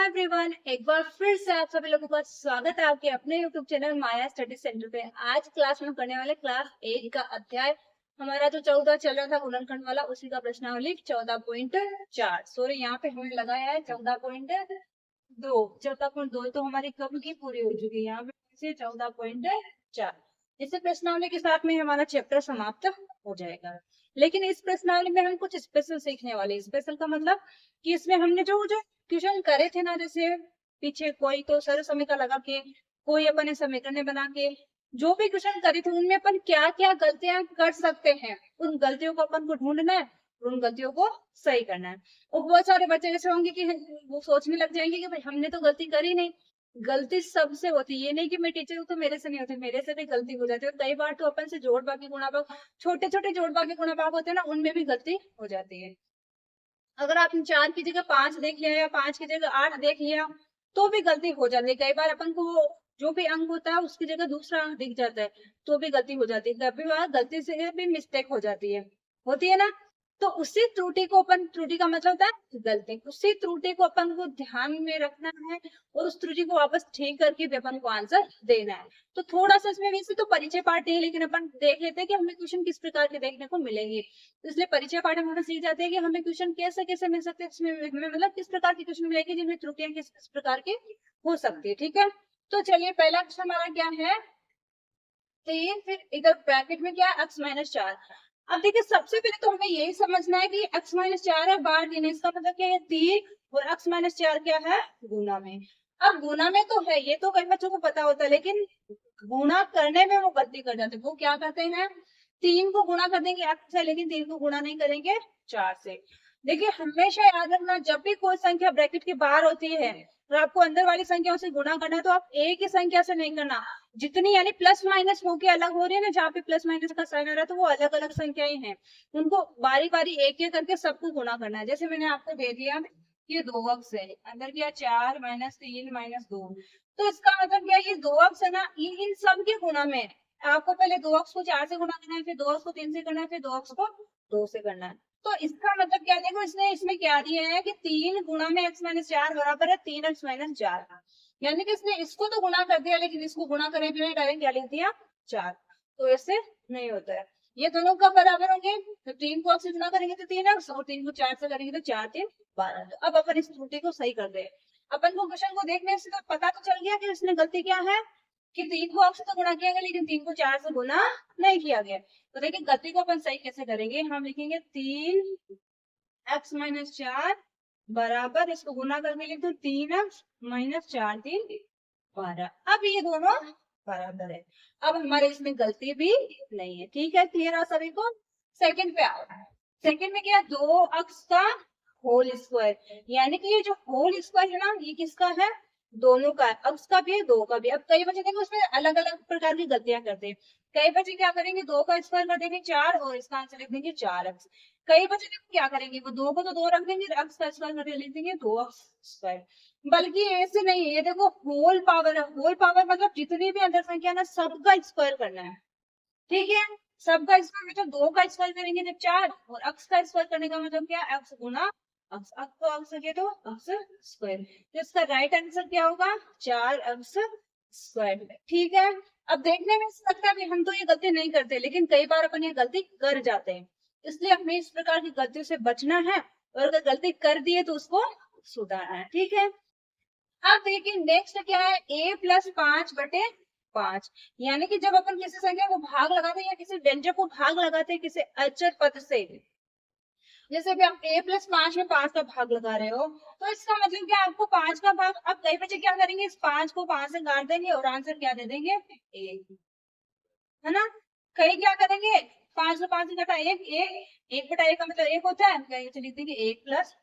Everyone, एक बार फिर से आप सभी लोगों का स्वागत है आपके अपने यूट्यूब चैनल माया स्टडी सेंटर पे। आज क्लास में करने वाले क्लास 8 का अध्याय हमारा जो 14 चल रहा था गुणनखंड वाला, उसी का प्रश्नावली 14.4। सॉरी, यहाँ पे हमने लगाया है 14.2। 14.2 तो हमारी कब की पूरी हो चुकी है, यहाँ पे 14.4। इस प्रश्नावली के साथ में हमारा चैप्टर समाप्त हो जाएगा। लेकिन इस प्रश्नावली में हम कुछ स्पेशल सीखने वाले। स्पेशल का मतलब कि इसमें हमने जो क्वेश्चन करे थे ना, जैसे पीछे कोई तो सरल समीकरण लगा के, कोई अपने समीकरण बना के, जो भी क्वेश्चन करे थे उनमें अपन क्या क्या गलतियां कर सकते हैं, उन गलतियों को अपन को ढूंढना है, उन गलतियों को सही करना है। और बहुत सारे बच्चे ऐसे होंगे कि वो सोचने लग जाएंगे कि भाई हमने तो गलती करी नहीं। गलती सबसे होती है, ये नहीं कि मैं टीचर हूँ तो मेरे से नहीं होती, मेरे से भी गलती हो जाती है। और कई बार तो अपन से जोड़ बाकी गुणा भाग, छोटे छोटे जोड़ बाकी गुणा भाग होते हैं ना, उनमें भी गलती हो जाती है। अगर आपने 4 की जगह 5 देख लिया या 5 की जगह 8 देख लिया तो भी गलती हो जाती है। कई बार अपन को जो भी अंक होता है उसकी जगह दूसरा अंक दिख जाता है तो भी गलती हो जाती है। कभी बार गलती से भी मिस्टेक हो जाती है, होती है ना। तो उसी त्रुटि को अपन, त्रुटि का मतलब होता है गलती, उसी त्रुटि को अपन को ध्यान में रखना है और उस त्रुटि को वापस ठीक करके भी अपन को आंसर देना है। तो थोड़ा सा इसमें वैसे तो परिचय पाठ है, लेकिन अपन देख लेते हैं कि हमें क्वेश्चन किस प्रकार के देखने को मिलेंगे। इसलिए परिचय पाठ में सीख जाते हैं कि हमें क्वेश्चन कैसे कैसे मिल सकते हैं, इसमें मतलब किस प्रकार के क्वेश्चन मिलेंगे जिनमें त्रुटियां किस किस प्रकार की हो सकती है। ठीक है, तो चलिए पहला क्वेश्चन हमारा क्या है, 3, फिर इधर ब्रैकेट में क्या है x-4। अब देखिए सबसे पहले तो हमें यही समझना है कि x-4 है बाहर देने, इसका मतलब क्या है 3 और x-4 क्या है गुना में। अब गुना में तो है, ये तो कई बच्चों को पता होता है, लेकिन गुणा करने में वो गलती कर जाते हैं। वो क्या करते हैं, 3 को गुणा कर देंगे x से, लेकिन 3 को गुणा नहीं करेंगे 4 से। देखिए हमेशा याद रखना, जब भी कोई संख्या ब्रैकेट के बाहर होती है और आपको अंदर वाली संख्याओं से गुणा करना है तो आप एक ही संख्या से नहीं करना, जितनी यानी प्लस माइनस होके अलग हो रही है ना, जहाँ पे प्लस माइनस का साइन आ रहा है तो वो अलग अलग संख्याएं हैं, उनको बारी बारी एक एक करके सबको गुणा करना है। जैसे मैंने आपको दे दिया ये 2 अक्स है, अंदर क्या 4 -3 -2, तो इसका मतलब क्या, ये 2 अक्स है ना, ये इन सब के गुणा में है। आपको पहले 2 अक्स को 4 से गुणा करना है, फिर 2 अक्स को 3 से करना है, फिर 2 अक्स को 2 से करना है। तो इसका मतलब क्या, देखो इसने इसमें क्या दिया है कि 3 गुणा में x-4 बराबर है 3x-4, यानी कि इसने इसको तो गुणा कर दिया, लेकिन इसको गुणा करे बिना डायरेक्ट क्या लिख दिया 4। तो ऐसे नहीं होता है, ये दोनों कब बराबर होंगे, तो 3 को x से गुणा करेंगे तो 3x, और 3 को 4 से करेंगे तो 4 3 12। तो अब अपन इस त्रुटि को सही कर दे। अपन को क्वेश्चन को देखने से तो पता तो चल गया कि इसने गलती क्या है कि 3 को x से तो गुणा किया गया, लेकिन 3 को 4 से गुणा नहीं किया गया। तो देखिए गलती को अपन सही कैसे करेंगे, हम लिखेंगे 3x-4 बराबर, इसको गुना करके लिख दो 3x-4 3 12। अब ये दोनों बराबर है, अब हमारे इसमें गलती भी नहीं है। ठीक है, क्लियर है सभी को। सेकंड पे आओ। सेकंड में क्या, 2 अक्स का होल स्क्वायर, यानी कि ये जो होल स्क्वायर है ना, ये किसका है, दोनों का, अक्स का भी है, दो का भी। अब कई बच्चे देखो उसमें अलग अलग प्रकार की गलतियां करते हैं। कई बच्चे क्या करेंगे, 2 का स्क्वायर कर देंगे 4 और इसका आंसर लिख देंगे 4x। कई बच्चे देखो क्या करेंगे, वो 2 को तो 2 रख देंगे, x का स्क्वायर करके लिख देंगे 2x स्क्वायर। बल्कि ऐसे नहीं, ये देखो होल पावर है, होल पावर मतलब जितनी भी अंदर संख्या ना सबका स्क्वायर करना है। ठीक है, सबका स्क्वायर मतलब 2 का स्क्वायर करेंगे जब 4, और x का स्क्वायर करने का मतलब क्या, x गुना x, x को x से तो x स्क्वायर। तो इसका राइट आंसर क्या होगा, 4x स्क्वायर। ठीक है, अब देखने में लगता है कि हम तो ये गलती नहीं करते, लेकिन कई बार अपन ये गलती कर जाते हैं, इसलिए हमें इस प्रकार की गलतियों से बचना है, और अगर गलती कर दिए तो उसको सुधारना है। ठीक है, अब देखिए नेक्स्ट क्या है, a+5/5, यानी कि जब अपन किसी संख्या को भाग लगाते हैं या किसी व्यंजक को भाग लगाते हैं किसी अचर पद से, जैसे अभी आप a+5 में 5 का भाग लगा रहे हो, तो इसका मतलब क्या, आपको 5 का भाग, अब कई बच्चे क्या करेंगे, इस 5 को 5 से काट देंगे और आंसर क्या दे देंगे 1, है ना। कई क्या करेंगे, 5 से 5 से घटा 1, 1/1 का मतलब 1 होता है, कहीं लिख देंगे 1+1,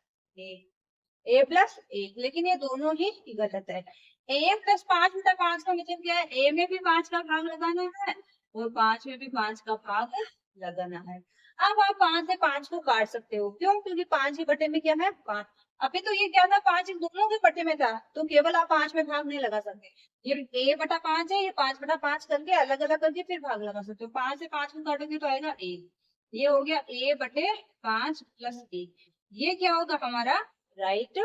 a+1, लेकिन ये दोनों ही गलत है। a+5/5 का मतलब क्या है, a में भी 5 का भाग लगाना है और 5 में भी 5 का भाग लगाना है। अब आप 5 से 5 को काट सकते हो, क्यों, क्योंकि 5 के बटे में क्या है 5। अभी तो ये क्या था, 5 इन दोनों के बटे में था, तो केवल आप 5 में भाग नहीं लगा सकते। ये a/5 है, ये 5/5 करके अलग अलग करके फिर भाग लगा सकते हो। 5 से 5 को काटोगे तो आएगा 1, ये हो गया a/5 + 1, ये क्या होगा हमारा राइट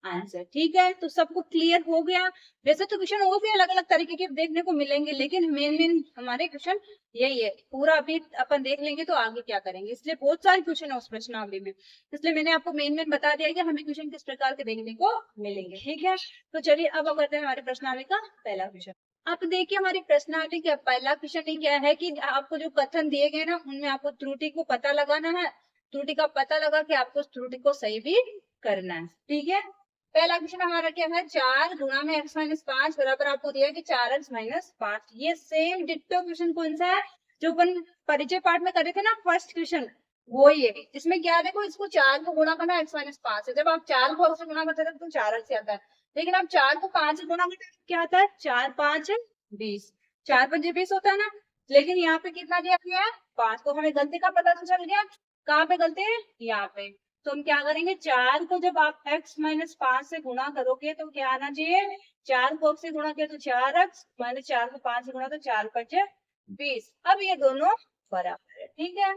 आंसर। ठीक है, तो सबको क्लियर हो गया। वैसे तो क्वेश्चन और भी अलग अलग तरीके के देखने को मिलेंगे, लेकिन मेन हमारे क्वेश्चन यही है। पूरा अभी अपन देख लेंगे तो आगे क्या करेंगे, इसलिए बहुत सारे क्वेश्चन है उस प्रश्नावली में, इसलिए मैंने आपको मेन बता दिया कि हमें क्वेश्चन किस प्रकार के देखने को मिलेंगे। ठीक है, तो चलिए अब करते हैं हमारे प्रश्नावली का पहला क्वेश्चन। आप देखिए हमारी प्रश्नावली का पहला क्वेश्चन क्या है कि आपको जो कथन दिए गए ना, उनमें आपको त्रुटि को पता लगाना है। त्रुटि का पता लगा के आपको उस त्रुटि को सही भी करना है। ठीक है, पहला क्वेश्चन हमारा क्या है, 4 गुणा में x माइनस 5 बराबर आपको दिया है कि 4x माइनस 5। ये सेम डिट्टो क्वेश्चन कौन सा है जो अपन परिचय पाठ में करे थे ना, फर्स्ट क्वेश्चन, वो ही है। इसमें क्या देखो, इसको 4 को गुणा करना x माइनस 5 है। जब आप 4 को से गुणा करते थे तो 4x आता है, लेकिन आप 4 को 5 से गुणा करते क्या आता है, 4 5 20, 4 5 20 होता है ना। लेकिन यहाँ पे कितना दिया गया है, 5। तो हमें गलती का पता तो चल गया, कहाँ पे गलती है, यहाँ पे। तो हम क्या करेंगे, 4 को जब आप x माइनस 5 से गुणा करोगे तो क्या आना चाहिए, 4 को x से गुणा किया तो 4x, माइनस 4 को 5 से गुणा तो 4 5 20। अब ये दोनों बराबर है। ठीक है,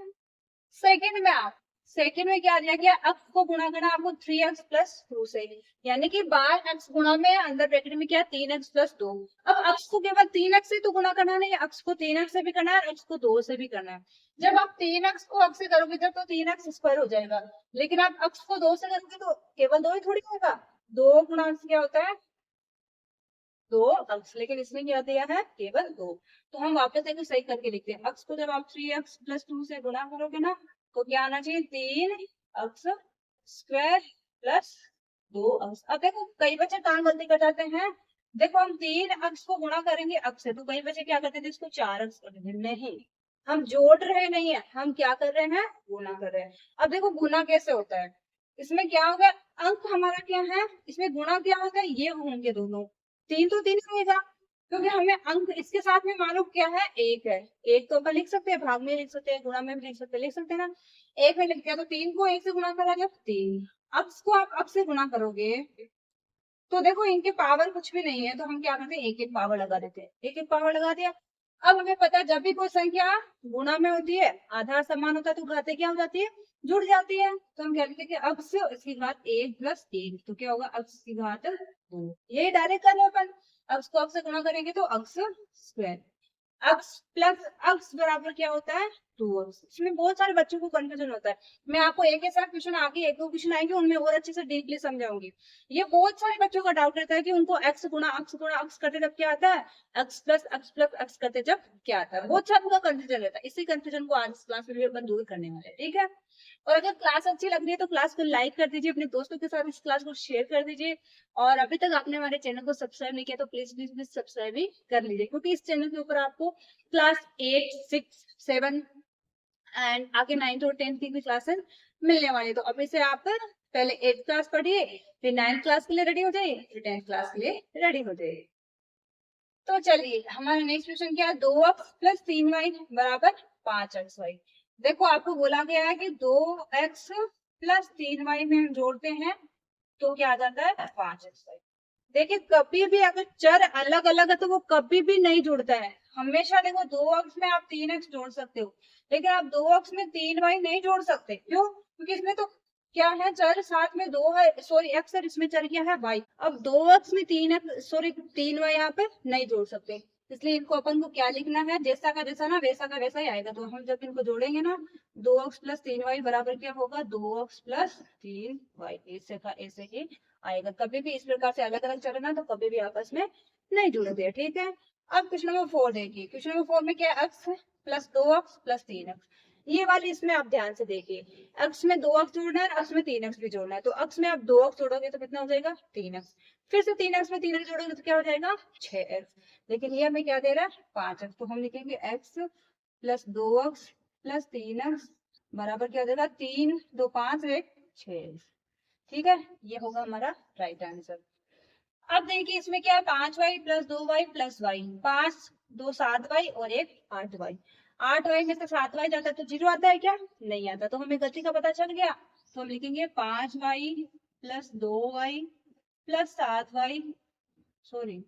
सेकंड में क्या दिया गया, x को गुणा करना आपको 3x प्लस 2 से, यानी कि बार x गुणा में अंदर ब्रैकेट में क्या 3x प्लस 2। अब x को केवल 3x से तो गुणा करना नहीं, x को 3x से भी करना है और x को 2 से भी करना है। जब आप 3x को x से करोगे जब तो 3x स्क्वायर हो जाएगा, लेकिन आप x को 2 से करोगे तो केवल 2 ही थोड़ी होगा, 2 गुणा क्या होता है 2x, लेकिन इसमें क्या दिया है केवल 2। तो हम वापस एक सही करके लिखते हैं, x को जब आप 3x प्लस 2 से गुणा करोगे ना तो क्या आना चाहिए 3x स्क्वायर प्लस 2x। अब देखो कई बच्चे कहाँ गलती कर जाते हैं, देखो हम 3x को गुणा करेंगे x से, तो कई बच्चे क्या करते थे इसको 4x कर देते, नहीं हम जोड़ रहे नहीं है, हम क्या कर रहे हैं गुणा कर रहे हैं। अब देखो गुना कैसे होता है, इसमें क्या होगा, अंक हमारा क्या है, इसमें गुणा क्या होगा, ये होंगे दोनों, 3 तो 3 होगा, क्योंकि हमें अंक इसके साथ में मालूम क्या है एक है। एक तो अपन लिख सकते हैं, भाग में लिख सकते हैं, गुणा में भी लिख सकते हैं ना। एक में लिख दिया तो 3 को 1 से गुणा करा जब 3, अब इसको आप अब से गुणा करोगे तो देखो इनके पावर कुछ भी नहीं है, तो हम क्या करते हैं एक एक पावर लगा देते हैं, एक एक पावर लगा दिया। अब हमें पता है जब भी कोई संख्या गुणा में होती है, आधार समान होता है, तो घाते क्या हो जाती है, जुड़ जाती है। तो हम कहते हैं कि अब से इसकी घात 1 प्लस 1, तो क्या होगा अब की घात 2। ये डायरेक्ट कर रहे अपन, अब इसको अब से गुणा करेंगे तो x square, x plus x बराबर क्या होता है 2x। इसमें बहुत सारे बच्चों को कंफ्यूजन होता है, मैं आपको एक के साथ क्वेश्चन आगे एक दो क्वेश्चन आएंगे उनमें और अच्छे से डीपली समझाऊंगी। ये बहुत सारे बच्चों का डाउट रहता है कि उनको x गुणा x करते जब क्या आता है, x प्लस x करते जब क्या आता है, बहुत सारे का कंफ्यूजन रहता है। इसी कंफ्यूजन को आज क्लास में भी अपन दूर करने वाले हैं। ठीक है, और अगर क्लास अच्छी लग रही है तो क्लास को लाइक कर दीजिए, अपने दोस्तों के साथ इस क्लास को शेयर कर दीजिए, और अभी तक आपने हमारे चैनल को सब्सक्राइब नहीं किया तो प्लीज प्लीज प्लीज सब्सक्राइब भी कर लीजिए, क्योंकि इस चैनल के ऊपर आपको क्लास 8 6 7 एंड आगे 9th और 10th की भी क्लासेस मिलने वाली। तो अभी से आप पहले 8th क्लास पढ़िए, फिर 9th क्लास के लिए रेडी हो जाइए, फिर 10th क्लास के लिए रेडी हो जाइए। तो चलिए हमारा नेक्स्ट क्वेश्चन क्या है, 2x प्लस 3y बराबर 5xy। देखो आपको बोला गया है कि 2x प्लस 3y में हम जोड़ते हैं तो क्या आ जाता है 5xy। देखिए कभी भी अगर चर अलग अलग है तो वो कभी भी नहीं जुड़ता है। हमेशा देखो 2x में आप 3x जोड़ सकते हो, लेकिन आप 2x में 3y नहीं जोड़ सकते। क्यों, क्योंकि इसमें तो क्या है चर साथ में 2 है, सॉरी x है, इसमें चर क्या है y। अब 2x में 3x सॉरी 3y यहाँ पे नहीं जोड़ सकते, इसलिए इनको अपन को क्या लिखना है, जैसा का जैसा ना वैसा का वैसा ही आएगा। तो हम जब इनको जोड़ेंगे ना 2x प्लस 3y बराबर क्या होगा 2x प्लस 3y, ऐसे का ऐसे ही आएगा। कभी भी इस प्रकार से अलग अलग चलना तो कभी भी आपस में नहीं जुड़ते हैं। ठीक है, अब क्वेश्चन नंबर 4 देखिए, क्वेश्चन नंबर 4 में क्या है x plus 2x plus 3x। ये वाली इसमें आप ध्यान से देखिए, x में 2x जोड़ना है, x में 3x भी जोड़ना है, तो x में आप 2x जोड़ोगे तो कितना हो जाएगा 3x, फिर से 3x में 3x जोड़ोगे तो क्या हो जाएगा 6x, लेकिन ये हमें क्या दे रहा है 5x। तो हम लिखेंगे x plus 2x plus 3x बराबर क्या हो जाएगा 3 2 5 1 6। ठीक है, ये होगा हमारा राइट आंसर। अब देखिए इसमें क्या है 5y plus 2y plus Y, 5 2 7y और 1 8y। 8y में से 7y जाता है तो 0 आता है क्या, नहीं आता, तो हमें गलती का पता चल गया। तो हम लिखेंगे 5y plus 2y plus 7y sorry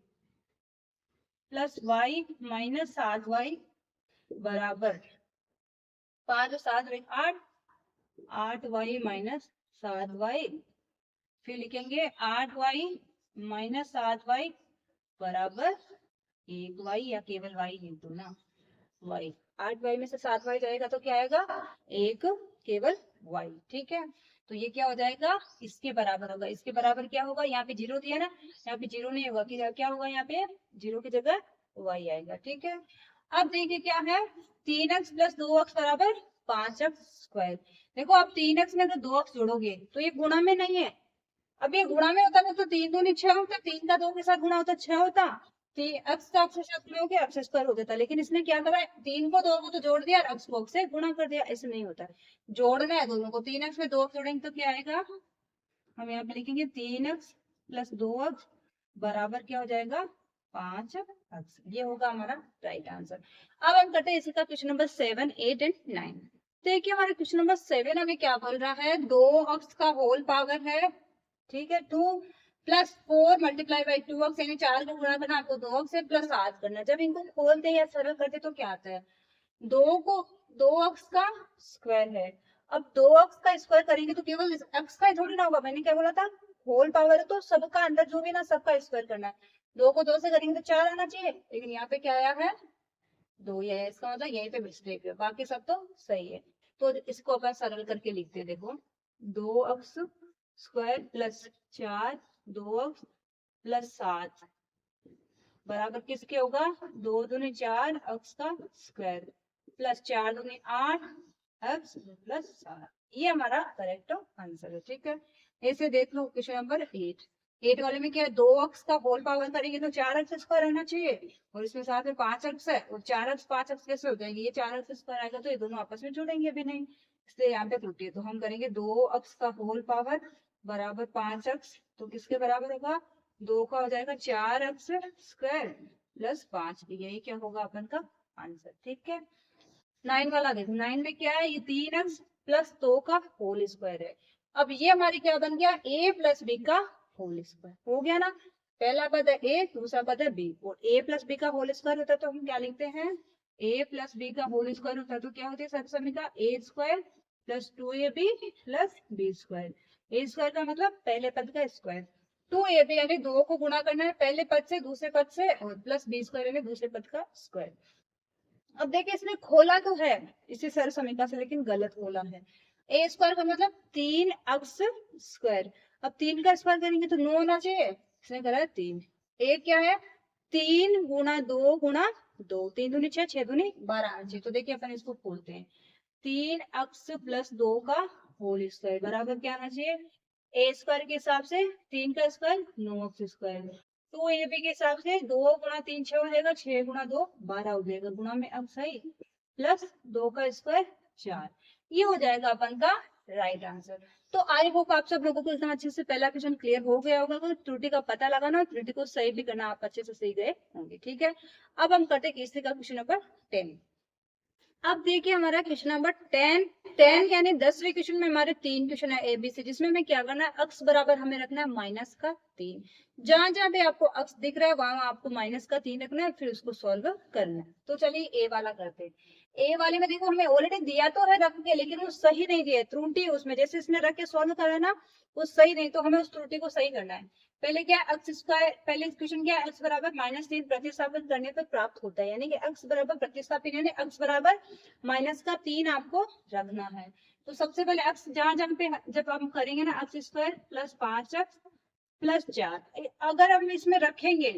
plus y minus 7y बराबर 5 और 7 8 8y माइनस 7y फिर लिखेंगे 8y माइनस 7y बराबर 1y, या केवल y लिख दो ना, y। 8y में से 7y जाएगा तो क्या आएगा, 1 केवल y। ठीक है, तो ये क्या हो जाएगा, इसके बराबर होगा। इसके बराबर क्या होगा, यहाँ पे 0 दिया ना, यहाँ पे 0 नहीं होगा, क्या होगा, यहाँ पे 0 की जगह y आएगा। ठीक है, अब देखिए क्या है, 3x प्लस 2x बराबर 5x स्क्वायर। देखो आप 3x में अगर 2x जोड़ोगे तो ये गुणा में नहीं है। अब ये गुणा में होता ना तो 3 दूनी 6 होता, 3 का 2 के साथ गुणा होता 6 होता, एक्स का एक्स साथ में हो गया, एक्स स्क्वायर हो जाता। लेकिन इसने क्या करा, 3 को 2 को तो जोड़ दिया, एक्स को एक्स से गुणा कर दिया। ऐसे नहीं होता, जोड़ना है दोनों को। 3x में 2 जोड़ेंगे तो क्या आएगा, हम यहाँ पे लिखेंगे 3x प्लस 2x बराबर क्या हो जाएगा, 5x। ये होगा हमारा राइट आंसर। अब हम करते हैं इसी का क्वेश्चन नंबर 7, 8 एंड 9। देखिए हमारा क्वेश्चन नंबर 7 हमें क्या बोल रहा है, 2x का होल पावर है, ठीक है, 2 प्लस 4 मल्टीप्लाई बाई 2x, यानी 4 को गुणा करना आपको 2x से प्लस 8 करना। जब इनको खोलते या सरल करते तो क्या आता है, 2x का स्क्वायर है। अब 2x का स्क्वायर करेंगे तो केवल x का ही थोड़ी ना होगा, मैंने क्या बोला था, होल पावर है तो सबका अंदर जो भी ना सबका स्क्वायर करना है। 2 को 2 से करेंगे तो 4 आना चाहिए, लेकिन यहाँ पे क्या आया है, 2 ही है। इसका मतलब यहीं पे मिस्टेक है, बाकी सब तो सही है। तो इसको अपन सरल करके लिखते हैं। देखो 2x square plus 4 2x plus 7 बराबर किसके होगा, 2 दूनी 4 x का स्क्वायर प्लस 4 दूनी 8 x प्लस 7। ये हमारा करेक्ट आंसर है। ठीक है, ऐसे देख लो क्वेश्चन नंबर 8 वाले में क्या है, 2x का होल पावर करेंगे तो 4x स्क्वायर रहना चाहिए, और इसमें साथ में 5x है, और 4x 5x कैसे हो जाएंगे, ये 4x स्क्वायर आएगा तो ये दोनों आपस में जुड़ेंगे भी नहीं, इसलिए यहाँ पे त्रुटि है। तो हम करेंगे 2x का होल पावर बराबर 5x, तो किसके बराबर होगा, 2 का हो जाएगा 4x स्क्वायर प्लस 5, यही क्या होगा अपन का आंसर। ठीक है, 9 वाला देखो, 9 में क्या है, ये 3x प्लस 2 का होल स्क्वायर है। अब ये हमारी क्या बन गया, a प्लस बी का होल स्क्वायर हो गया ना। पहला पद है a, दूसरा पद है b, और a प्लस बी का होल स्क्वायर होता है तो हम क्या लिखते हैं, a प्लस बी का होल स्क्वायर होता है तो क्या होती है सब समीकरण, a square plus 2ab plus b square. a square का मतलब पहले पद का स्क्वायर, 2ab यानी 2 को गुणा करना है पहले पद से दूसरे पद से, और प्लस b स्क्वायर यानी दूसरे पद का स्क्वायर। अब देखिए इसने खोला तो है इसी सरल समीकरण से, लेकिन गलत खोला है। ए स्क्वायर का मतलब 3x स्क्वायर, अब 3 का स्क्वायर करेंगे तो 9 होना चाहिए, इसने करा 3। ए क्या है, 3 गुणा 2 गुणा 2, 3 दूनी 6 6 दूनी 12 आना चाहिए। तो देखिए अपन इसको खोलते हैं, 3x प्लस 2 का होल स्क्वायर बराबर क्या आना चाहिए, ए स्क्वायर के हिसाब से 3 का स्क्वायर 9x स्क्वायर, तो ए बी के हिसाब से 2 गुणा 3 6 हो जाएगा, 6 गुणा 2 12 हो जाएगा, गुणा में अब सही प्लस 2 का स्क्वायर 4, ये हो जाएगा अपन का राइट आंसर। तो आई होप आप सब लोगों को इतना अच्छे से पहला क्वेश्चन क्लियर हो गया होगा। अगर त्रुटि का पता लगाना, त्रुटि को सही भी करना आप अच्छे से सीख गए होंगे। ठीक है, अब हम करते हैं केसरी का क्वेश्चन नंबर 10। अब देखिए हमारा क्वेश्चन नंबर 10 यानी 10वें क्वेश्चन में हमारे 3 क्वेश्चन है एबीसी, जिसमें हमें क्या करना है, अक्स बराबर हमें रखना है माइनस का 3। जहां जहां पे आपको अक्स दिख रहा है वहां आपको माइनस का 3 रखना है, फिर उसको सॉल्व करना है। तो चलिए ए वाला करते हैं। ए वाले में देखो हमें ऑलरेडी दिया तो है रख के, लेकिन वो सही नहीं दिया, त्रुटि उसमें, जैसे इसने रख के सॉल्व करा ना वो सही नहीं, तो हमें उस त्रुटि को सही करना है। पहले क्या एक्स स्क्वायर, पहले क्वेश्चन क्या है, एक्स बराबर -3 प्रतिस्थापित करने पर प्राप्त होता है, यानी कि एक्स बराबर प्रतिस्थापित यानी एक्स बराबर -3 आपको रखना है। तो सबसे पहले एक्स जहां जहां पे जब हम करेंगे ना, x square plus 5x plus 4, अगर हम इसमें रखेंगे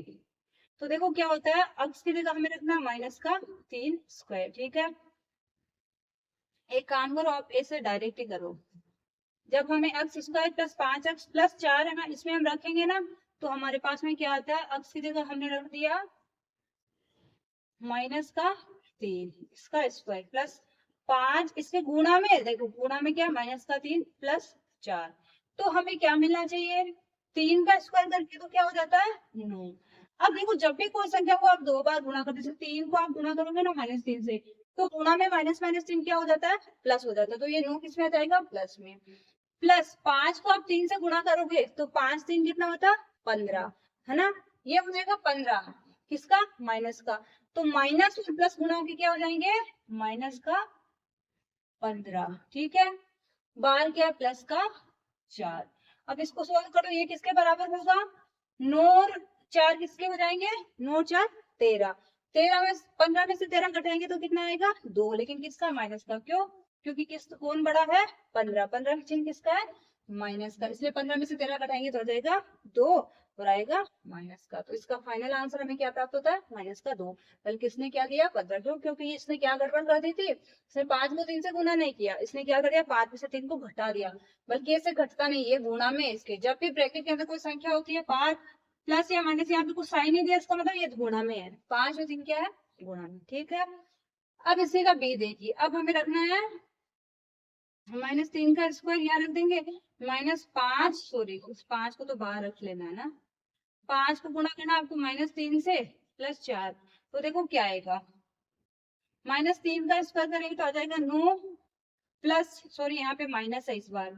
तो देखो क्या होता है, एक्स की जगह हमें रखना -3 स्क्वायर। ठीक है, एक काम करो आप ऐसे डायरेक्ट ही करो, जब हमें x square plus 5x plus 4 है ना, इसमें हम रखेंगे ना तो हमारे पास में क्या आता है, एक्स की जगह हमने रख दिया -3 इसका स्क्वायर प्लस 5, इसके गुणा में देखो, गुणा में क्या -3 प्लस 4, तो हमें क्या मिलना चाहिए, 3 का स्क्वायर करके तो क्या हो जाता है 9। अब देखो जब भी कोई संख्या को आप 2 बार गुणा करते हैं, 3 को आप गुणा करोगे ना -3 से, तो गुणा में -3 क्या हो जाता है, प्लस हो जाता है, तो ये 9 किसमें आ जाएगा, प्लस में। प्लस 5 को आप 3 से गुणा करोगे तो 5 3 कितना होता, 15, है ना, ये हो जाएगा 15 किसका, माइनस का। तो माइनस और प्लस गुणा होके क्या हो जाएंगे, माइनस का 15। ठीक है, बार क्या प्लस का 4। अब इसको सोल्व करो, ये किसके बराबर होगा, 9 और 4 किसके हो जाएंगे, 9 और 4 13, 13 में 15 में से 13 घटाएंगे तो कितना आएगा 2, लेकिन किसका, माइनस का। क्यों, क्योंकि किस कौन बड़ा है, 15, 15 का चिन्ह किसका है, माइनस का, इसलिए 15 में से 13 घटाएंगे तो आ जाएगा 2 और आएगा माइनस का। तो इसका फाइनल आंसर हमें क्या प्राप्त होता है, माइनस का 2। बल्कि इसने क्या किया 15, क्यों, क्योंकि इसने क्या गड़बड़ कर दी थी, इसने 5 को 3 से गुना नहीं किया, इसने क्या कर दिया 5 में से 3 को घटा दिया, बल्कि ऐसे घटता नहीं, ये गुणा में इसके। जब भी ब्रैकेट के अंदर कोई संख्या होती है 5 प्लस या माइनस, यहाँ पे कुछ साइन नहीं दिया, इसका मतलब ये गुणा में है, 5 और 3 क्या है, गुणा में। ठीक है, अब इसी का बी देखिए, अब हमें रखना है -3 का स्क्वायर, यहाँ रख देंगे -5, सॉरी उस 5 को तो बाहर रख लेना है ना, 5 को गुणा करना आपको -3 से +4, तो देखो क्या आएगा, -3 का स्क्वायर करेंगे तो आ जाएगा 9 प्लस, सॉरी यहाँ पे माइनस है इस बार,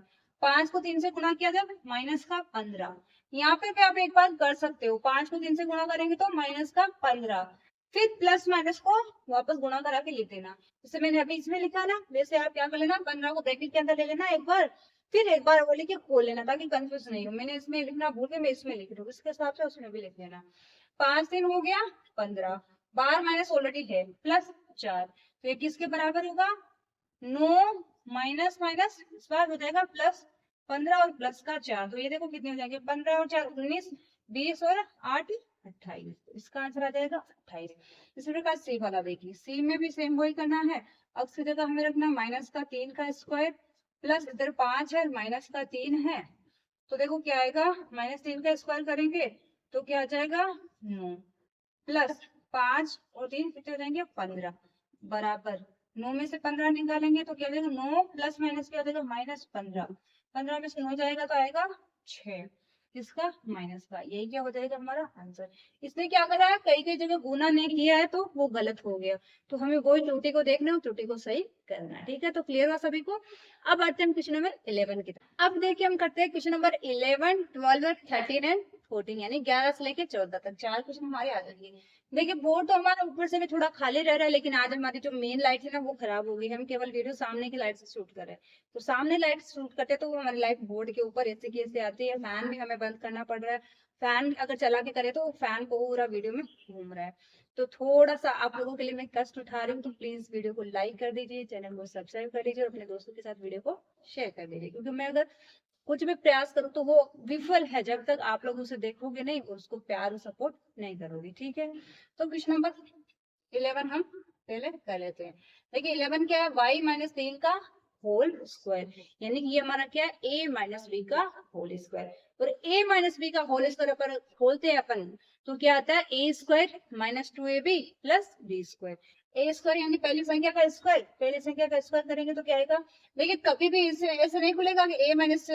5 को 3 से गुणा किया जब माइनस का 15, यहाँ पे भी आप एक बार कर सकते हो, 5 को 3 से गुणा करेंगे तो माइनस का 15, फिर प्लस माइनस को वापस गुणा करा के लिख देना, जैसे मैंने अभी इसमें लिखा ना, वैसे आप क्या कर लेना, 15 को ब्रैकेट के अंदर ले लेना एक बार, फिर एक बार वो लिख के खोल लेना, ताकि कंफ्यूज नहीं हो, मैंने इसमें लिखना भूल के मैं इसमें लिख रही हूँ, इसके हिसाब से उसमें भी लिख देना। 5 दिन हो गया 15, बाहर माइनस ऑलरेडी है, +4, तो ये किसके बराबर होगा, 9 माइनस माइनस इस बार हो जाएगा +15 और प्लस का 4, तो ये देखो कितने हो जाएंगे, 15 और 4 19, 20 और 8 28, इसका आंसर आ जाएगा 28। इसी प्रकार सी वाला देखिए, सी में भी सेम वही करना है, अब की जगह हमें रखना -3 का स्क्वायर प्लस इधर 5 है माइनस का 3 है, तो देखो क्या आएगा, -3 का स्क्वायर करेंगे तो क्या आ जाएगा 9 प्लस 5 और 3 कितने हो जाएंगे 15, बराबर 9 में से 15 निकालेंगे तो क्या देगा, 9 प्लस माइनस क्या देगा -15, 15 में से 9 जाएगा तो आएगा 6, किसका, माइनस का। यही क्या हो जाएगा हमारा आंसर। इसने क्या करा है, कई कई जगह गुना नहीं किया है तो वो गलत हो गया, तो हमें वही त्रुटि को देखना है, त्रुटि को सही करना है। ठीक है, तो क्लियर हुआ सभी को। अब आते हैं क्वेश्चन नंबर 11 की तरफ। अब देखिए हम करते हैं क्वेश्चन नंबर 11, 12, 13 एंड 14, यानी 11 से लेके 14 तक 4 क्वेश्चन हमारे आ जाएंगे। देखिए बोर्ड तो हमारा ऊपर से भी थोड़ा खाली रह रहा है, लेकिन आज हमारी जो मेन लाइट है ना वो खराब हो गई, हम केवल वीडियो सामने की लाइट से शूट कर रहे हैं, तो सामने लाइट शूट करते तो वो हमारी लाइट बोर्ड के ऊपर ऐसे की ऐसे आती है, फैन भी हमें बंद करना पड़ रहा है, फैन अगर चला के करे तो फैन पूरा वीडियो में घूम रहा है, तो थोड़ा सा आप लोगों के लिए मैं कष्ट उठा रही हूँ, तो प्लीज वीडियो को लाइक कर दीजिए, चैनल को सब्सक्राइब कर दीजिए और अपने दोस्तों के साथ वीडियो को शेयर कर दीजिए, क्योंकि मैं अगर कुछ भी प्रयास करूँ तो वो विफल है जब तक आप लोग उसे देखोगे नहीं, उसको प्यार और सपोर्ट नहीं करोगे। ठीक है, तो क्वेश्चन नंबर 11 हम पहले कर लेते हैं। देखिए 11 क्या है, y-3 का होल स्क्वायर, यानी कि ये हमारा क्या है, a-b का होल स्क्वायर, और a-b का होल स्क्वायर अपन खोलते हैं अपन तो क्या आता है, a square -2ab plus b square, A square यानी पहली संख्या का स्क्वायर, पहली संख्या का स्क्वायर करेंगे तो क्या आएगा। देखिए कभी भी इसे ऐसे नहीं खुलेगा कि a माइनस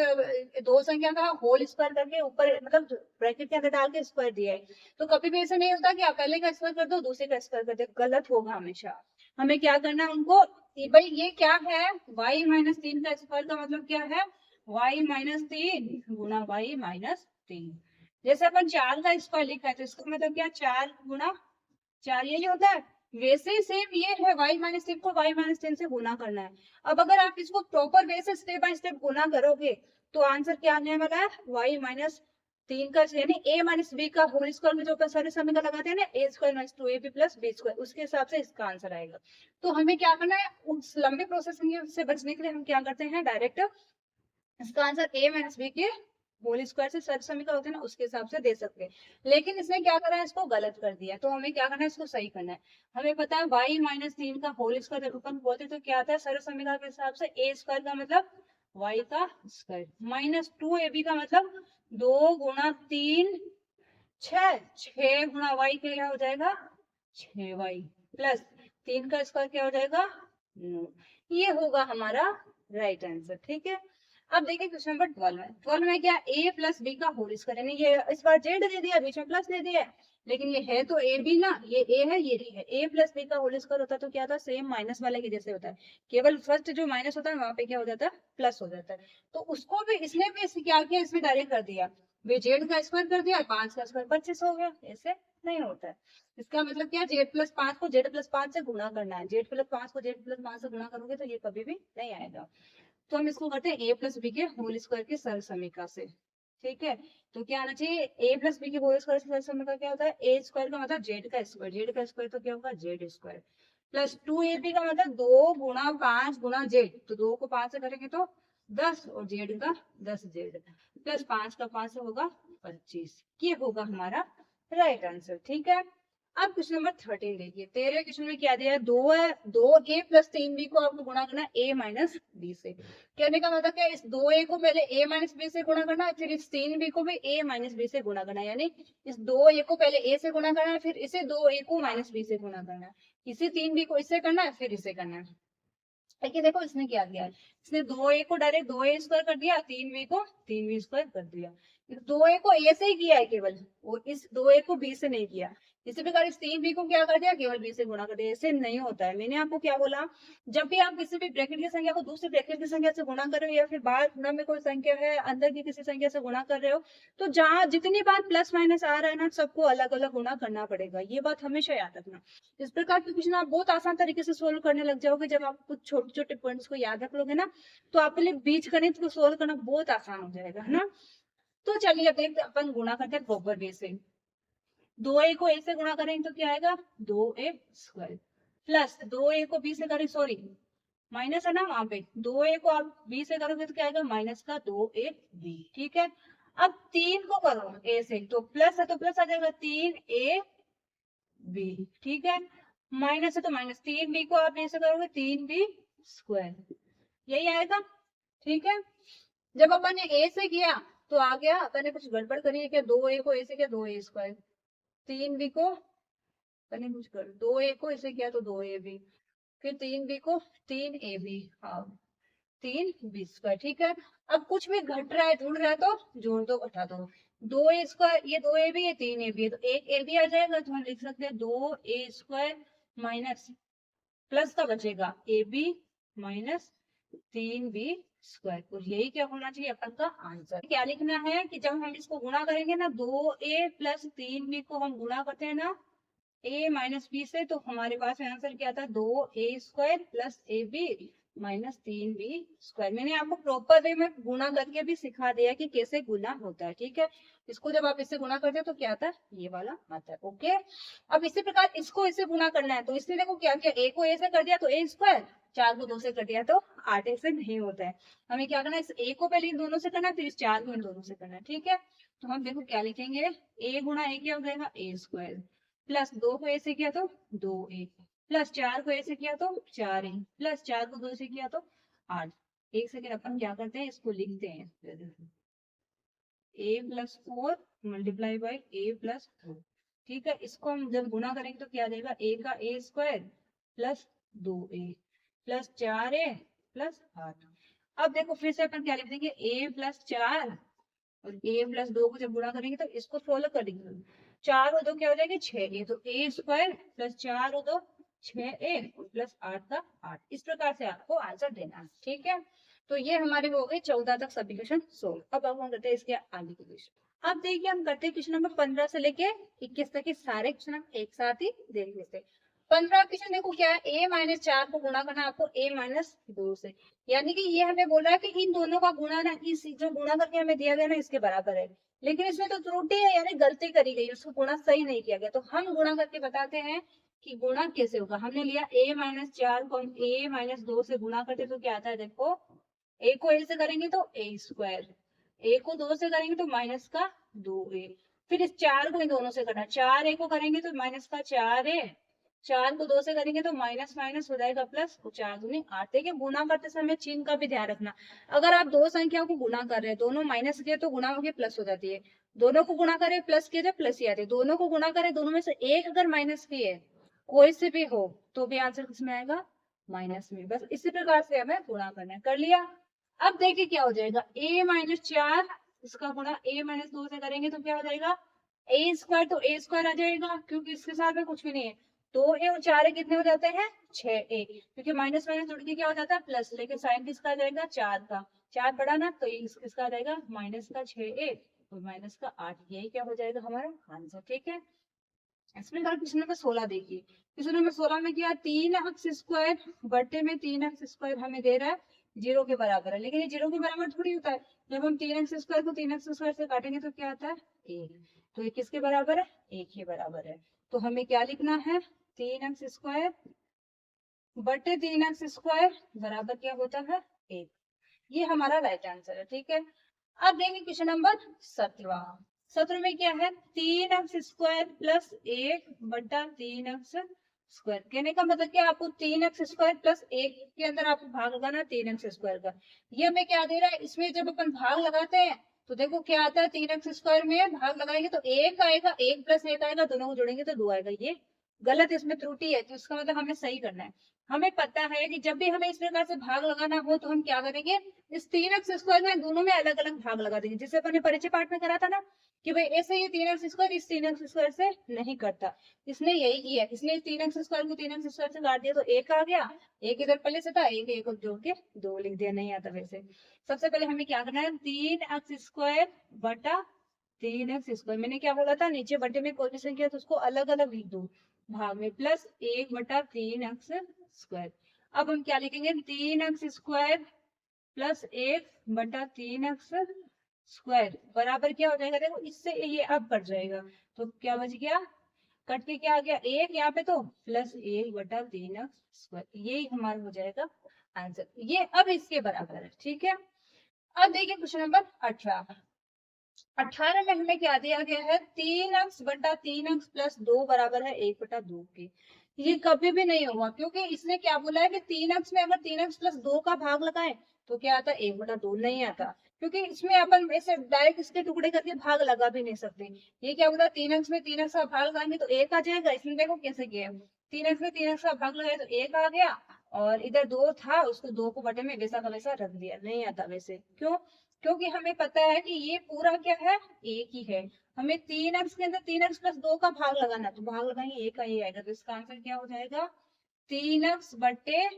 2 संख्या का होल स्क्वायर करके ऊपर मतलब ब्रैकेट के अंदर डाल के स्क्वायर दिया है, तो कभी भी ऐसा नहीं होता कि आप पहले का स्क्वायर कर दो दूसरे का स्क्वायर कर दो, गलत होगा हमेशा। हमें क्या करना है उनको, भाई ये क्या है, y-3 का स्क्वायर का मतलब क्या है, y-3 गुना y-3, जैसे अपन 4 का स्क्वायर लिखा है तो इसका मतलब क्या, 4 गुना 4 यही होता है, वैसे ही सेम ये है, y-3 को y-3 से गुना करना है। अब अगर आप इसको प्रॉपर वे से स्टेप बाय स्टेप गुना करोगे तो आंसर क्या आने वाला है, y-3 का यानी a-b का होल स्क्वायर में जो अपन सारे समीकरण लगाते हैं ना, a square minus 2ab plus b square, उसके हिसाब से इसका आंसर आएगा। तो हमें क्या करना है, उस लंबे प्रोसेसिंग से बचने के लिए हम क्या करते हैं, डायरेक्ट इसका आंसर a-b के होल स्क्वायर से सर समीकरण होते हैं ना उसके हिसाब से दे सकते हैं, लेकिन इसने क्या करा है, इसको गलत कर दिया, तो हमें क्या करना है, इसको सही करना है। हमें पता है y-3 का होल स्क्वायर जब अपन बोलते तो क्या आता है, सरल समीकरण के हिसाब से a स्क्वायर का मतलब y का स्क्वायर -2ab का मतलब 2 गुणा 3 6 गुणा y क्या हो जाएगा 6y प्लस 3 का स्क्वायर क्या हो जाएगा 9, ये होगा हमारा राइट आंसर। ठीक है, अब देखिए क्वेश्चन नंबर 12 में क्या, a प्लस b का होल स्क्वायर, यानी ये इस बार z दे दिया, बीच में प्लस दे दिया, लेकिन ये है तो a b ना, ये a है ये b है, a प्लस b का होल स्क्वायर होता है तो क्या होता है, सेम माइनस वाले के जैसे होता है, केवल फर्स्ट जो माइनस होता है वहां पे क्या हो जाता है, प्लस हो जाता है। तो उसको भी इसने भी इसे क्या किया, इसमें डायरेक्ट कर दिया, वे z का स्क्वायर कर दिया, 5 का स्क्वायर 25 हो गया, ऐसे नहीं होता है। इसका मतलब क्या, z+5 को z+5 से गुणा करना है, z+5 को z+5 से गुणा करोगे तो ये कभी भी नहीं आएगा। तो हम इसको करते हैं ए प्लस बी के होल स्क्वायर की सरल समीकरण से। ठीक है, तो क्या आना चाहिए, ए प्लस बी के होल स्क्वायर से सरल समीकरण क्या होता है, ए स्क्वायर का मतलब जेड का स्क्वायर, जेड का स्क्वायर तो क्या होगा जेड स्क्वायर, प्लस 2ab का मतलब 2 गुणा 5 गुणा जेड, तो 2 को 5 से करेंगे तो 10 और जेड का 10 जेड, प्लस 5 का 5 से होगा 25। ये होगा हमारा राइट आंसर। ठीक है, अब क्वेश्चन नंबर 13 देखिए, 13 क्वेश्चन में क्या दिया है, 2a प्लस 3b को आपको गुणा करना है a माइनस b से। कहने का मतलब क्या है, इस 2a को पहले a माइनस b से गुणा करना है, फिर इस 3b को भी a माइनस b से गुणा करना है, यानी इस 2a को पहले a से गुणा करना है, फिर इसे 2a को माइनस b से गुणा करना है, इसी 3b को इससे करना है, फिर इसे करना है। देखिए देखो इसने क्या किया है, इसने 2a को डायरेक्ट 2a स्क्वायर कर दिया, 3b को 3b स्क्वायर कर दिया। 2a को a से ही किया है केवल, और इस 2a को b से नहीं किया। इसी प्रकार इस 3b को क्या कर दिया, केवल b से गुणा कर दिया। ऐसे नहीं होता है, मैंने आपको क्या बोला, जब भी आप किसी भी ब्रैकेट की संख्या को दूसरे ब्रैकेट की संख्या से गुणा कर रहे हो, या फिर बाहर गुणा में कोई संख्या है अंदर की किसी संख्या से गुणा कर रहे हो, तो जहां जितनी बार प्लस माइनस आ रहा है ना, सबको अलग अलग गुणा करना पड़ेगा, ये बात हमेशा याद रखना। इस प्रकार के क्वेश्चन आप बहुत आसान तरीके से सोल्व करने लग जाओगे, जब आप कुछ छोटे छोटे पॉइंट्स को याद रख लोगे ना, तो आपके लिए बीजगणित को सोल्व करना बहुत आसान हो जाएगा, है ना। तो चलिए अब देखते अपन गुणा करते हैं प्रॉपर वे से। 2a को a से गुणा करेंगे तो क्या आएगा, 2a स्क्वायर, प्लस 2a को b से करें, सॉरी माइनस है ना वहां पे, 2a को आप b से करोगे तो क्या आएगा, माइनस का 2ab। ठीक है, अब 3 को करो a से, तो प्लस है तो प्लस आ जाएगा 3ab। ठीक है, माइनस है तो माइनस, 3b को आप a से करोगे 3b स्क्वायर, यही आएगा। ठीक है, जब अपन ने a से किया तो आ गया, अपन ने कुछ गड़बड़ करी है क्या, 2a को a से किया 2a स्क्वायर, 3b को अपन कुछ कर 2a को इसे किया तो 2ab, फिर 3b को 3ab, हाँ 3b स्क्वायर। ठीक है, अब कुछ भी घट रहा है जुड़ रहा है तो जोड़ दो घटा दो, 2a स्क्वायर ये 2ab ये 3ab है, तो एक ab आ जाएगा, तो हम लिख सकते हैं 2a स्क्वायर माइनस प्लस का बचेगा ab माइनस 3b स्क्वायर, और यही क्या होना चाहिए अपन का आंसर। क्या लिखना है कि जब हम इसको गुणा करेंगे ना, 2a प्लस 3b को हम गुणा करते हैं ना a माइनस बी से, तो हमारे पास में आंसर क्या था, 2a square plus ab minus 3b square. मैंने आपको प्रॉपर वे में गुणा करके भी सिखा दिया कि कैसे गुणा होता है। ठीक है, इसको जब आप इससे गुणा करते हो तो क्या आता है, ये वाला आता है। ओके, अब इसी प्रकार इसको इससे गुणा करना है, तो इसने देखो क्या किया, a को a से कर दिया तो a स्क्वायर, 4 को 2 से कर दिया तो 8 से नहीं होता है। हमें क्या करना है, इस a को पहले इन दोनों से करना है, फिर इस 4 को इन दोनों से करना है। ठीक है, तो हम देखो क्या लिखेंगे, a गुणा a क्या हो जाएगा, a स्क्वायर, प्लस 2 को a से किया तो 2a, प्लस 4 को a से किया तो 4a, प्लस 4 को 2 से किया तो 8। एक सेकेंड, अपन क्या करते हैं, इसको लिखते हैं, a plus 4 multiply by a plus 4। ठीक है, इसको हम जब गुणा करेंगे तो क्या आ जाएगा, a का a square plus 2a plus 4a plus 8। अब देखो फिर से अपन क्या लिख देंगे, a प्लस 4 और a प्लस 2 को जब गुणा करेंगे तो इसको फॉलो करेंगे, 4 और 2 क्या हो जाएगा 6a, तो a स्क्वायर प्लस 4 और 2 6a प्लस 8 का 8। इस प्रकार से आपको आंसर देना है। ठीक है, तो ये हमारे हो गए 14 तक सभी क्वेश्चन सोल्व। अब हम करते हैं इसके आगे के क्वेश्चन। अब देखिए हम करते हैं क्वेश्चन नंबर 15 से लेके 21 तक के सारे क्वेश्चन हम एक साथ ही देख लेते हैं। 15 क्वेश्चन देखो क्या है, a माइनस 4 को गुणा करना है आपको a माइनस 2 से, यानी कि ये हमें बोल रहा है कि इन दोनों का गुणा ना, इस जो गुणा करके हमें दिया गया ना इसके बराबर है, लेकिन इसमें तो त्रुटि है, यानी गलती करी गई, उसको गुणा सही नहीं किया गया। तो हम गुणा करके बताते हैं कि गुणा कैसे होगा। हमने लिया a माइनस 4 को हम a माइनस 2 से गुणा करते तो क्या आता है, देखो a को a से करेंगे तो a स्क्वायर, a को 2 से करेंगे तो माइनस का 2a, फिर इस 4 को इन दोनों से करना, 4a को करेंगे तो माइनस का 4a, 4 को 2 से करेंगे तो माइनस माइनस हो जाएगा प्लस, 4 दूनी 8। देखिए गुणा करते समय चिन्ह का भी ध्यान रखना, अगर आप दो संख्याओं को गुणा कर रहे हैं, दोनों माइनस किए तो गुणा होके प्लस हो जाती है, दोनों को गुणा करें प्लस किए तो प्लस ही आती है, दोनों को गुणा करें दोनों में से एक अगर माइनस की है कोई से भी हो तो भी आंसर किसमें आएगा, माइनस में। बस इसी प्रकार से हमें गुणा करना है, कर लिया। अब देखिए क्या हो जाएगा, a माइनस 4 इसका गुणा a माइनस 2 से करेंगे तो क्या हो जाएगा, a स्क्वायर, तो a स्क्वायर आ जाएगा क्योंकि इसके साथ में कुछ भी नहीं है, 2a और 4a कितने हो जाते हैं 6a, क्योंकि माइनस माइनस जुड़ के क्या हो जाता है प्लस, लेकिन साइन किसका आ जाएगा 4 का, 4 पड़ा ना तो किसका आ जाएगा माइनस का 6a और माइनस का 8, यही क्या हो जाएगा हमारा आंसर। ठीक है, इसमें क्वेश्चन नंबर 16 देखिए, क्वेश्चन नंबर 16 में क्या 3x स्क्वायर बटे में 3x स्क्वायर हमें दे रहा है, जीरो के बराबर है, लेकिन ये जीरो के बराबर थोड़ी होता है। जब हम 3x² को 3x² से काटेंगे तो क्या आता है, 1। तो ये किसके बराबर है, 1 के बराबर है। तो हमें क्या लिखना है, 3x² बटे 3x² बराबर क्या होता है, 1। ये हमारा राइट आंसर है। ठीक है, अब देखेंगे क्वेश्चन नंबर 17। 17 में क्या है, 3x² प्लस 1 बटा 3x²। कहने का मतलब क्या, आपको 3x² प्लस 1 के अंदर आपको भाग लगाना 3x² का। ये हमें क्या दे रहा है, इसमें जब अपन भाग लगाते हैं तो देखो क्या आता है, 3x² में भाग लगाएंगे तो 1 आएगा, 1 प्लस 1 आएगा, दोनों को जोड़ेंगे तो 2 आएगा। ये गलत, इसमें त्रुटि है, तो इसका मतलब हमें सही करना है। हमें पता है कि जब भी हमें इस प्रकार से भाग लगाना हो तो हम क्या करेंगे, इस 3x² में दोनों में अलग अलग भाग लगा देंगे, जिसे अपन ने परिचय पाठ में करा था ना कि भाई ऐसे ये 3x² इस 3x² से नहीं करता। इसने यही किया, इसने 3x² को 3x² से काट दिया तो 1 आ गया, 1 इधर पहले से था, 1 को जोड़ के 2 लिख दिया, नहीं आता वैसे। सबसे पहले हमें क्या करना है, 3x² बटा 3x²। मैंने क्या बोला था, नीचे बटे में कोई भी संख्या तो उसको अलग अलग लिख दो भाग में, प्लस 1 बटा 3x²। अब हम क्या लिखेंगे, 3x² प्लस 1 बटा 3x² बराबर क्या हो जाएगा, देखो इससे ये अब कट जाएगा तो क्या बच गया, कट के क्या आ गया, 1 यहाँ पे, तो प्लस 1 बटा 3x²। यही हमारा हो जाएगा आंसर। ये अब इसके बराबर है। ठीक है, अब देखिए क्वेश्चन नंबर 18। 18 में हमें क्या दिया गया है, 3x बटा 3x प्लस 2 बराबर है 1 बटा 2 के। ये कभी भी नहीं होगा, क्योंकि इसने क्या बोला है कि 3x में अगर 3x प्लस 2 का भाग लगाए तो क्या आता है, 1 बटा 2 नहीं आता, क्योंकि इसमें अपन ऐसे डायरेक्ट इसके टुकड़े करके भाग लगा भी नहीं सकते। ये क्या बोला, 3x में 3x का भाग लगाएंगे तो 1 आ जाएगा। इसमें देखो कैसे किया है, 3x में 3x का भाग लगाया तो 1 आ गया, और इधर 2 था उसको 2 को बटे में वैसा का वैसा रख दिया, नहीं आता वैसे। क्यों, क्योंकि हमें पता है कि ये पूरा क्या है, एक ही है। हमें 3x के अंदर 3x प्लस 2 का भाग लगाना, तो भाग लगाएंगे 1 का ही आएगा, तो इसका आंसर क्या हो जाएगा, 3x बटे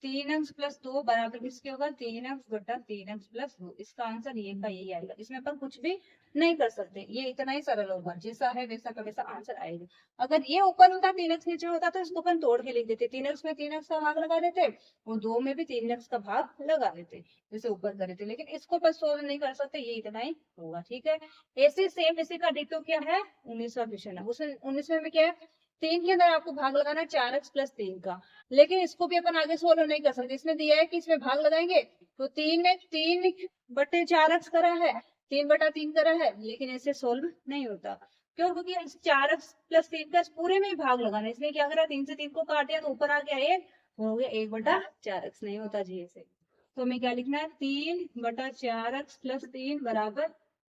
3x प्लस 2 बराबर किसके होगा, 3x बटा 3x प्लस 2। इसका आंसर ये का यही आएगा, इसमें अपन कुछ भी नहीं कर सकते, ये इतना ही सरल होगा, जैसा है वैसा का वैसा आंसर आएगा। अगर ये ऊपर होता 3x नीचे होता तो इसको अपन तोड़ के लिख देते, 3x में 3x का भाग लगा देते और 2 में भी 3x का भाग लगा देते, जैसे ऊपर करे थे, लेकिन इसको अपन सोल्व नहीं कर सकते, ये इतना ही होगा। ठीक है, ऐसे सेम इसी का डिटो क्या है, 19वां क्वेश्चन है। उसमें 19वें में क्या है, 3 के अंदर आपको भाग लगाना 4x प्लस 3 का, लेकिन इसको भी अपन आगे सोल्व नहीं कर सकते। इसने दिया है कि इसमें भाग लगाएंगे तो 3 में 3 बटे 4x करा है, 3 बटा 3 करा है, लेकिन ऐसे सोल्व नहीं होता। क्यों, क्योंकि 4x प्लस 3 का पूरे में ही भाग लगाना है। इसलिए क्या करा, 3 से 3 को काट दिया तो ऊपर आ गया 1, हो गया 1 बटा 4x, नहीं होता जी ऐसे। तो हमें क्या लिखना है, 3 बटा 4x प्लस 3 बराबर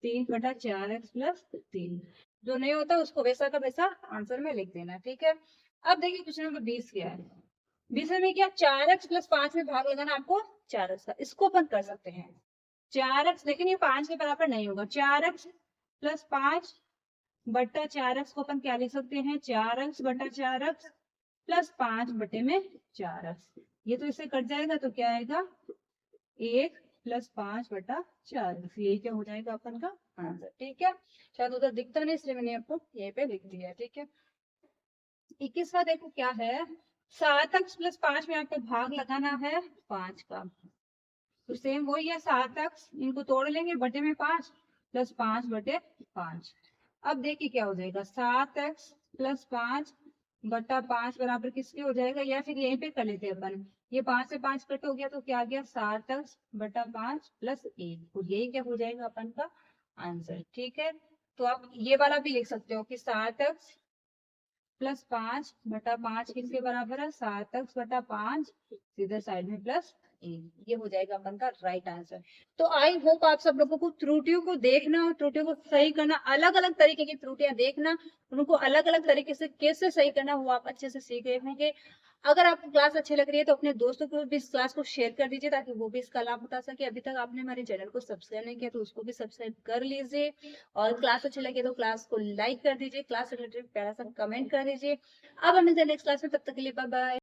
3 बटा 4x प्लस 3। जो नहीं होता उसको वैसा का वैसा आंसर में लिख देना। ठीक है, अब देखिए क्वेश्चन नंबर 20 क्या है। 20 में क्या, 4x प्लस 5 में भाग लगाना आपको 4x का, इसको अपन कर सकते हैं 4x, लेकिन ये 5 के बराबर नहीं होगा। 4x प्लस 5 बट्टा 4x को अपन क्या लिख सकते हैं, 4x बटा 4x प्लस 5 बटे में 4x। ये तो इससे कट जाएगा तो क्या आएगा, 1 प्लस 5 बटा 4x। यही क्या हो जाएगा अपन का आंसर। ठीक है, शायद उधर दिखता नहीं इसलिए मैंने आपको यहीं पे लिख दिया है। ठीक है, 21वां देखो क्या है, 7x प्लस 5 में आपको भाग लगाना है 5 का, तो सेम वही है, 7x इनको तोड़ लेंगे बटे में 5 प्लस 5 बटे 5। अब देखिए क्या हो जाएगा, 7x प्लस 5 बटा 5 बराबर किसके हो जाएगा, या फिर यहीं पे कर लेते हैं अपन, ये 5 से 5 कट हो गया तो क्या आ गया, 7x बटा 5 प्लस 1, तो यही क्या हो जाएगा अपन का आंसर। ठीक है, तो आप ये वाला भी लिख सकते हो कि 7x प्लस 5 बटा 5 किसके बराबर है, 7x बटा 5 सीधे साइड में प्लस 1। ये हो जाएगा अपन का राइट आंसर। तो आई होप आप सब लोगों को त्रुटियों को देखना और त्रुटियों को सही करना, अलग अलग तरीके की त्रुटियां देखना, उनको अलग अलग तरीके से कैसे सही करना वो आप अच्छे से सीख गए होंगे। अगर आपको क्लास अच्छी लग रही है तो अपने दोस्तों को भी इस क्लास को शेयर कर दीजिए ताकि वो भी इसका लाभ उठा सके। अभी तक आपने हमारे चैनल को सब्सक्राइब नहीं किया तो उसको भी सब्सक्राइब कर लीजिए, और क्लास अच्छी लगे तो क्लास को लाइक कर दीजिए, क्लास रिलेटेड प्यारा सा कमेंट कर दीजिए। अब हम मिलते हैं नेक्स्ट क्लास में, तब तक के लिए बाय बाय।